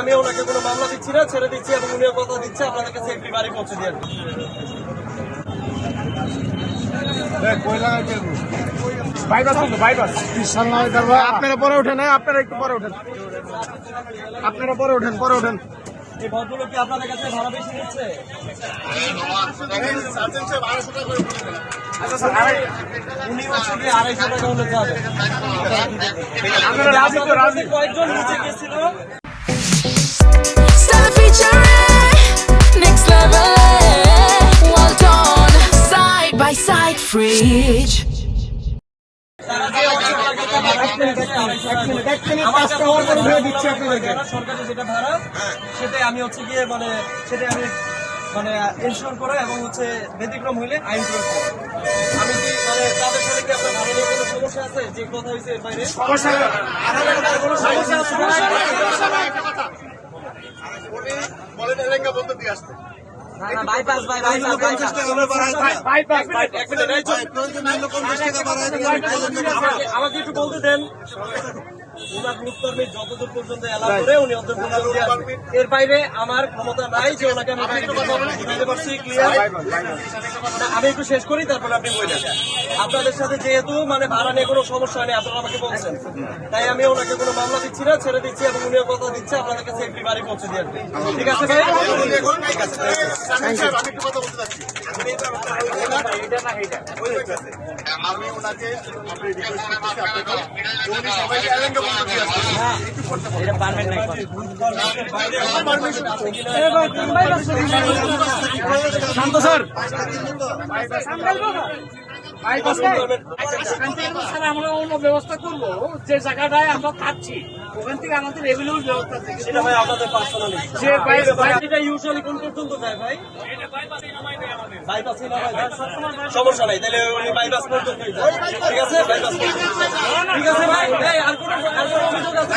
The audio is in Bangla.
আমি ওনাকে কোনো মামলা দিচ্ছি না, ছেড়ে দিচ্ছি এবং উনিও কথা দিচ্ছে আপনাদেরকে সেফলি বাড়ি পৌঁছে দিয়ে আসবে। আপনারা পরে ওঠেন, আপনারা একটু পরে ওঠেন, আপনারা পরে ওঠেন, পরে ওঠেন। এই ভদ্রলোক কি আপনাদের কাছে ভাড়া বেশি নিচ্ছে? উনি হচ্ছে কি 250 টাকা হলে যাবে। কয়েকজন নিচে গেছিল। Stella featuring next level. Well done, side by side, fridge. সরকারি যেটা ভাড়া সেটাই আমি হচ্ছে গিয়ে সেটাই আমি ইনশোর করে এবং হচ্ছে ব্যতিক্রম হইলে আইন প্রয়োগ করে। আমি কি তাদের সাথে কি আপনার ভাড়া নিয়ে কোনো সমস্যা আছে? যে কথা হয়েছে এর বাইরে আমাকে একটু বলতে দেন। ওনার গ্রুপকর্মী যতদূর পর্যন্ত এলাও করে উনি অত পর্যন্ত এর বাইরে আমার ক্ষমতা নাই যে ওনাকে আমি বুঝাইতে পারছি ক্লিয়ার। আমি একটু শেষ করি তারপরে আপনি বললেন। আপনাদের সাথে যেহেতু ভাড়া নিয়ে কোনো সমস্যা নেই আপনারা আমাকে বলছেন, তাই আমি ওনাকে কোনো মামলা দিচ্ছি না, ছেড়ে দিচ্ছি এবং উনিও কথা দিচ্ছে আপনাদেরকে সেফলি বাড়ি পৌঁছে দিয়ে আসবে। ঠিক আছে ভাই? আমি ওনাকে শান্ত স্যার, আমরা অন্য ব্যবস্থা করবো। যে জায়গাটায় আমরা থাকছি ওখান থেকে আমাদের রেভিনিউ ব্যবস্থা থেকে সেটা ভাই আপনাদের পার্সোনালি যে এটা ইউজুয়ালি কোন পর্যন্ত যায় ভাই? বাইপাসই নামায় যায়। সমস্যা নাই, তাহলে উনি বাইপাস পর্যন্তই যায়। ঠিক আছে, বাইপাস পর্যন্ত। ঠিক আছে ভাই, আর কোনো অভিযোগ আছে?